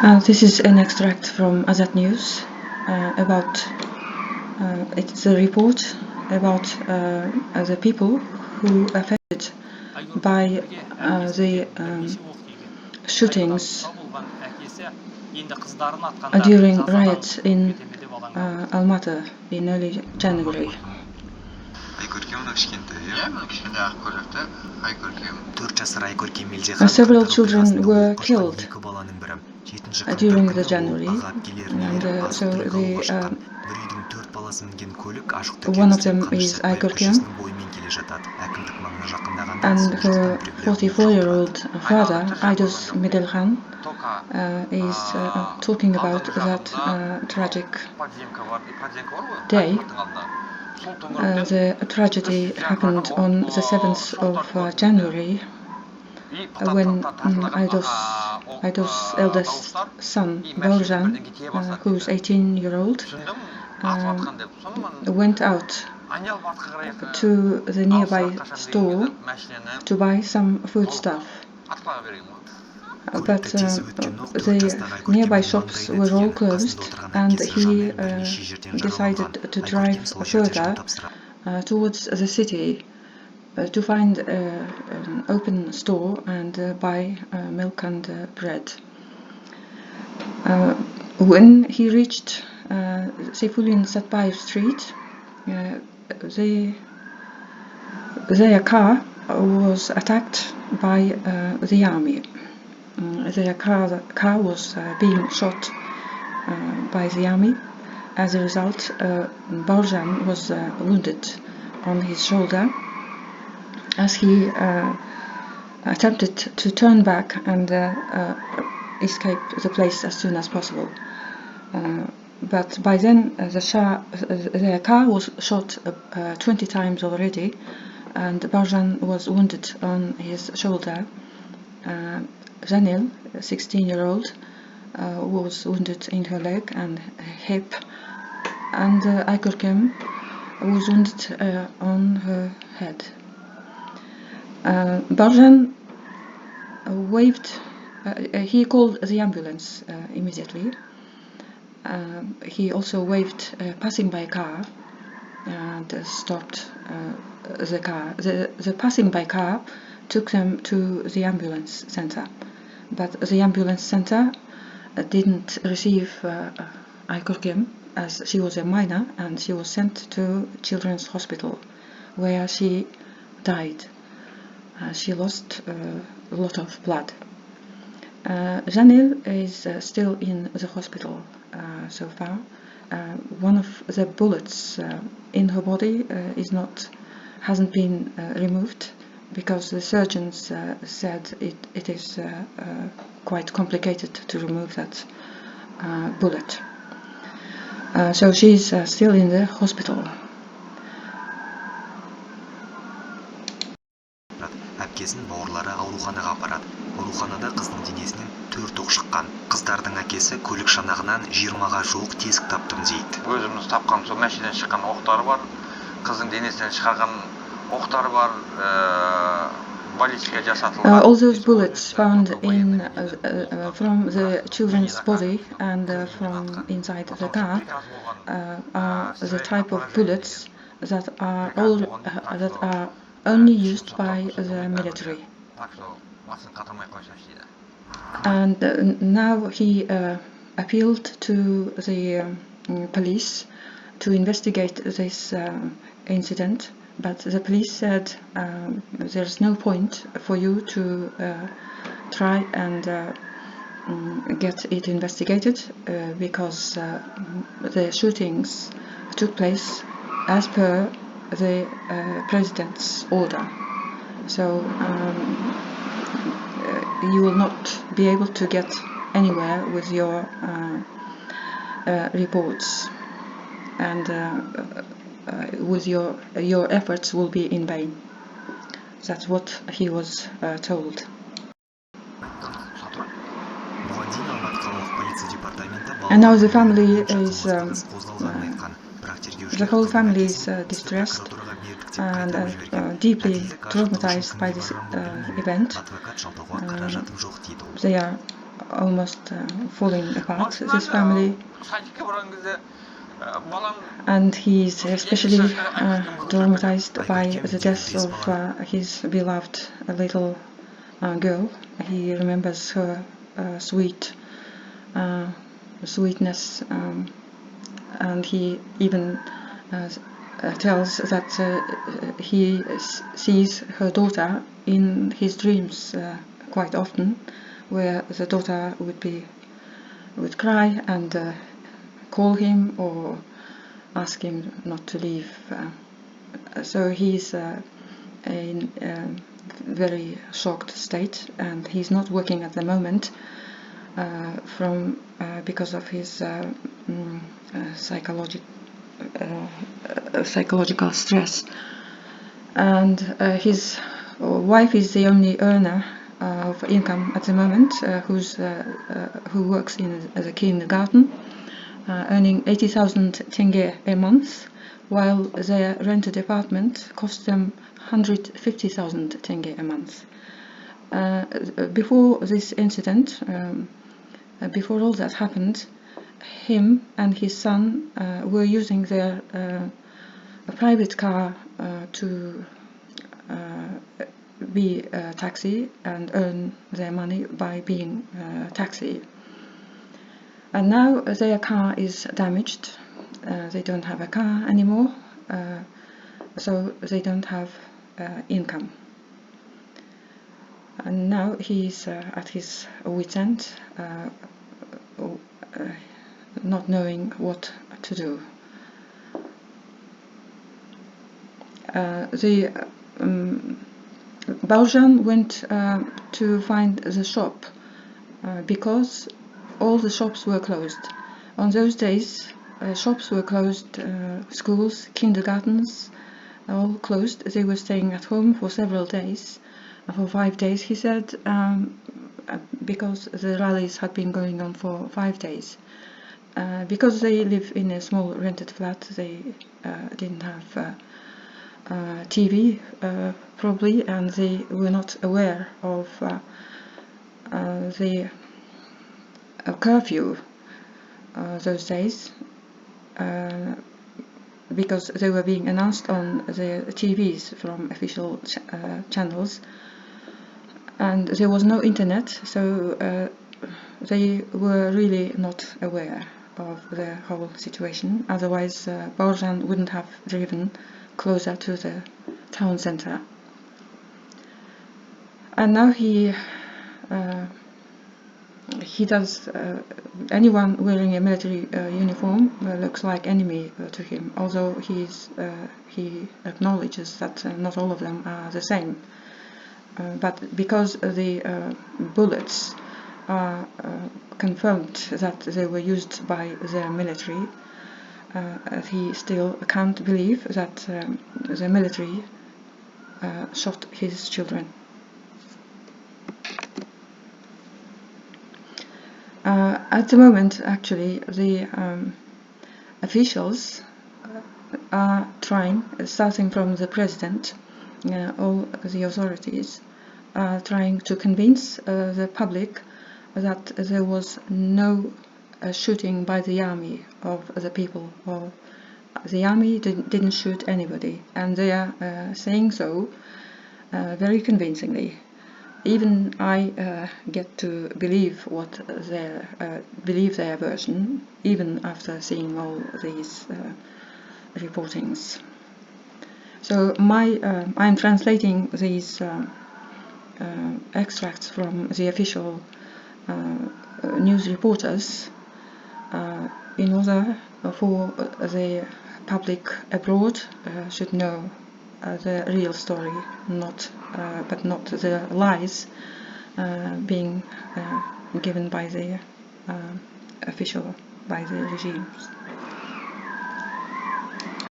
This is an extract from Azad News about it's a report about the people who are affected by the shootings during riots in Almaty in early January. Several children were killed during the January, and so one of them is Aygürkem, and her 44-year-old father, Aydos Medelhan, is talking about that tragic day. The tragedy happened on the 7th of January when Aydos' eldest son, Baurjan, who's 18-year-old, went out to the nearby store to buy some foodstuff. But the nearby shops were all closed, and he decided to drive further towards the city to find an open store and buy milk and bread. When he reached Seyfuddin Satbayev Street, their car was attacked by the army. Their car was being shot by the army. As a result, Baurjan was wounded on his shoulder as he attempted to turn back and escape the place as soon as possible. But by then, their car was shot 20 times already, and Baurjan was wounded on his shoulder. Janil, 16-year-old, was wounded in her leg and hip, and Aygürkem was wounded on her head. Baurjan waved. He called the ambulance immediately. He also waved passing by car and stopped the car. The passing by car took them to the ambulance center, but the ambulance center didn't receive Aygürkem as she was a minor, and she was sent to Children's Hospital, where she died. She lost a lot of blood. Janil is still in the hospital so far. One of the bullets in her body hasn't been removed, because the surgeons said it is quite complicated to remove that bullet. So she's still in the hospital. Әпкесін бауырлары ауруханаға апарады. Ауруханада қыздың денесінен 4 оқ шыққан. Қыздардың әкесі көлік шанағынан 20-ға жуық тесік таптым дейді. Өзіміз тапқан сол мәшинеден шыққан оқтары бар. Қыздың денесінен шығарған оқтары бар. Баллистика жасатылған. All those bullets found from the children's body and from inside the car are the type of bullets that are only used by the military. And now he appealed to the police to investigate this incident, but the police said there's no point for you to try and get it investigated because the shootings took place as per the president's order. So you will not be able to get anywhere with your reports, and with your efforts will be in vain. That's what he was told. And now the family is the whole family is distressed and deeply traumatized by this event. They are almost falling apart, this family. And he's especially traumatized by the death of his beloved little girl. He remembers her sweetness, and he even tells that he sees her daughter in his dreams quite often, where the daughter would cry and call him or ask him not to leave. So he's in a very shocked state, and he's not working at the moment because of his psychological stress. And his wife is the only earner of income at the moment, who works in the kindergarten, earning 80,000 tenge a month, while their rented apartment costs them 150,000 tenge a month. Before this incident, before all that happened, him and his son were using their private car to be a taxi and earn their money by being a taxi. And now their car is damaged. They don't have a car anymore, so they don't have income. And now he's at his wit's end, not knowing what to do. Baojan went to find the shop because all the shops were closed. On those days, shops were closed, schools, kindergartens, all closed. They were staying at home for several days, for 5 days, he said, because the rallies had been going on for 5 days. Because they live in a small rented flat, they didn't have TV probably, and they were not aware of the curfew those days, because they were being announced on the TVs from official channels, and there was no internet, so they were really not aware of the whole situation. Otherwise, Baojan wouldn't have driven closer to the town center. And now he does, anyone wearing a military uniform looks like enemy to him, although he acknowledges that not all of them are the same. But because the bullets are confirmed that they were used by the military, he still can't believe that the military shot his children. At the moment, actually, the officials are trying, starting from the president, all the authorities are trying to convince the public that there was no shooting by the army of the people, or the army didn't shoot anybody, and they are saying so very convincingly. Even I get to believe their version, even after seeing all these reportings. So I'm translating these extracts from the official news reporters in order for the public abroad should know the real story, but not the lies being given by the by the regimes.